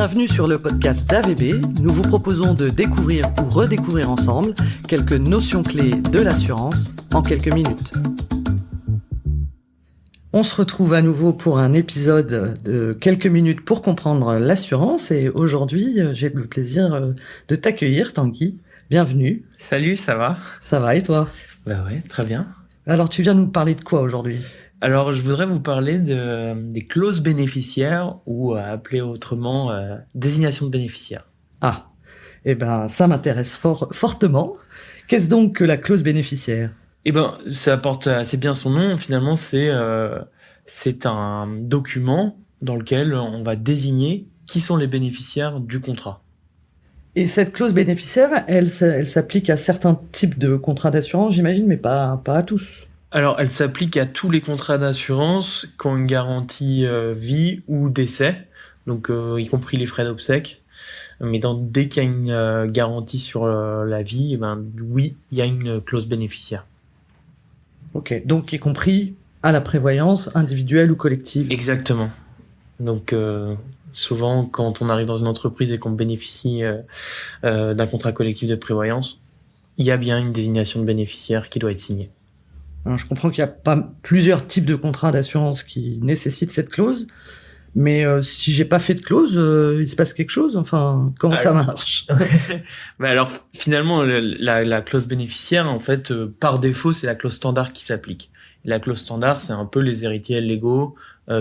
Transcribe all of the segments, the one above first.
Bienvenue sur le podcast d'AVB. Nous vous proposons de découvrir ou redécouvrir ensemble quelques notions clés de l'assurance en quelques minutes. On se retrouve à nouveau pour un épisode de quelques minutes pour comprendre l'assurance et aujourd'hui, j'ai le plaisir de t'accueillir, Tanguy. Bienvenue. Salut, ça va ? Ça va et toi ? Bah ouais, très bien. Alors, tu viens nous parler de quoi aujourd'hui ? Alors, je voudrais vous parler des clauses bénéficiaires ou appelées autrement désignation de bénéficiaire. Ah, eh ben ça m'intéresse fortement. Qu'est-ce donc que la clause bénéficiaire ? Eh ben, ça porte assez bien son nom. Finalement, c'est un document dans lequel on va désigner qui sont les bénéficiaires du contrat. Et cette clause bénéficiaire, elle s'applique à certains types de contrats d'assurance, j'imagine, mais pas à tous. Alors, elle s'applique à tous les contrats d'assurance qui ont une garantie vie ou décès, donc y compris les frais d'obsèques. Mais dès qu'il y a une garantie sur la vie, oui, il y a une clause bénéficiaire. Ok, donc y compris à la prévoyance individuelle ou collective. Exactement. Donc souvent, quand on arrive dans une entreprise et qu'on bénéficie d'un contrat collectif de prévoyance, il y a bien une désignation de bénéficiaire qui doit être signée. Alors, je comprends qu'il y a pas plusieurs types de contrats d'assurance qui nécessitent cette clause, mais si j'ai pas fait de clause, il se passe quelque chose. Enfin, comment ça marche ? Alors finalement, la clause bénéficiaire, en fait, par défaut, c'est la clause standard qui s'applique. La clause standard, c'est un peu les héritiers légaux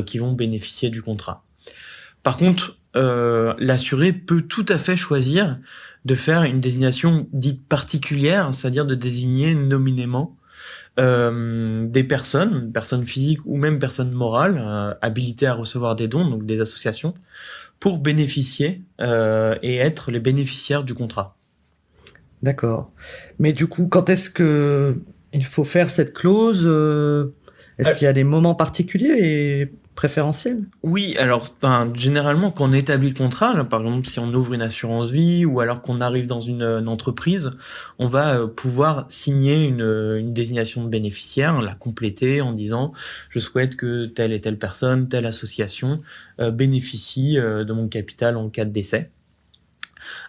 qui vont bénéficier du contrat. Par contre, l'assuré peut tout à fait choisir de faire une désignation dite particulière, c'est-à-dire de désigner nominément des personnes physiques ou même personnes morales habilitées à recevoir des dons, donc des associations, pour bénéficier et être les bénéficiaires du contrat. D'accord. Mais du coup, quand est-ce que il faut faire cette clause ? Est-ce qu'il y a des moments particuliers et préférentiels ? Oui, alors généralement quand on établit le contrat, là, par exemple si on ouvre une assurance vie ou alors qu'on arrive dans une entreprise, on va pouvoir signer une désignation de bénéficiaire, la compléter en disant je souhaite que telle et telle personne, telle association bénéficie de mon capital en cas de décès.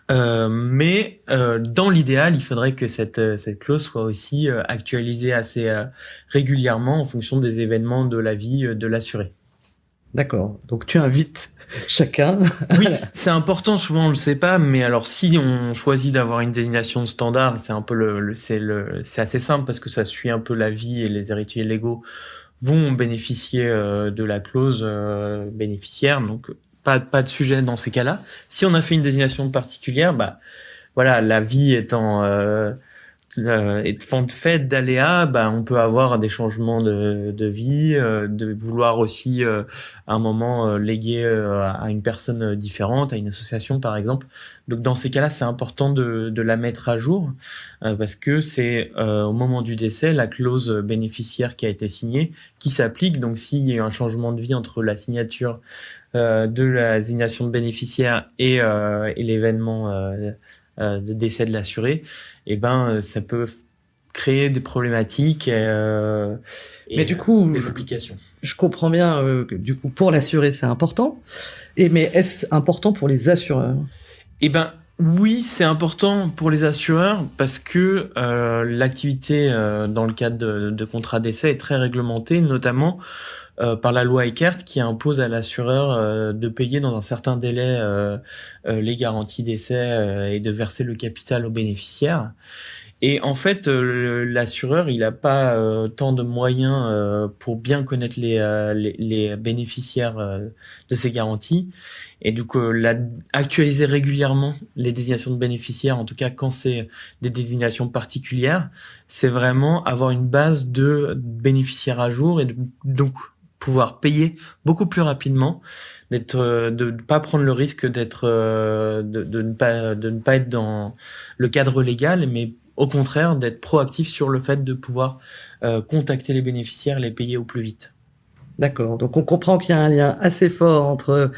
Mais dans l'idéal, il faudrait que cette clause soit aussi actualisée assez régulièrement en fonction des événements de la vie de l'assuré. D'accord. Donc tu invites chacun. Oui, c'est important. Souvent on le sait pas, mais alors si on choisit d'avoir une désignation standard, c'est un peu c'est assez simple parce que ça suit un peu la vie et les héritiers légaux vont bénéficier de la clause bénéficiaire. Donc pas de sujet dans ces cas-là. Si on a fait une désignation particulière, voilà, la vie étant fait d'aléas, on peut avoir des changements de vie, de vouloir aussi à un moment léguer à une personne différente, à une association par exemple. Donc dans ces cas-là, c'est important de la mettre à jour parce que c'est au moment du décès la clause bénéficiaire qui a été signée qui s'applique. Donc s'il y a eu un changement de vie entre la signature de la désignation de bénéficiaire et l'événement de décès de l'assuré, ça peut créer des problématiques mais du coup, des complications. Je comprends bien que du coup pour l'assuré c'est important. Mais est-ce important pour les assureurs ? Oui, c'est important pour les assureurs parce que l'activité dans le cadre de contrats d'essai est très réglementée, notamment par la loi Eckert qui impose à l'assureur de payer dans un certain délai les garanties d'essai et de verser le capital aux bénéficiaires. Et en fait, l'assureur, il n'a pas tant de moyens pour bien connaître les bénéficiaires de ces garanties. Et du coup, actualiser régulièrement les désignations de bénéficiaires, en tout cas quand c'est des désignations particulières, c'est vraiment avoir une base de bénéficiaires à jour et donc pouvoir payer beaucoup plus rapidement, de ne pas prendre le risque de ne pas être dans le cadre légal, mais au contraire d'être proactif sur le fait de pouvoir contacter les bénéficiaires, les payer au plus vite. D'accord. Donc on comprend qu'il y a un lien assez fort entre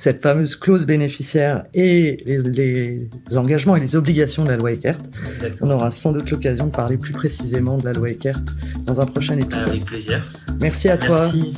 cette fameuse clause bénéficiaire et les engagements et les obligations de la loi Eckert. Exactement. On aura sans doute l'occasion de parler plus précisément de la loi Eckert dans un prochain épisode. Avec plaisir. Merci à toi. Merci.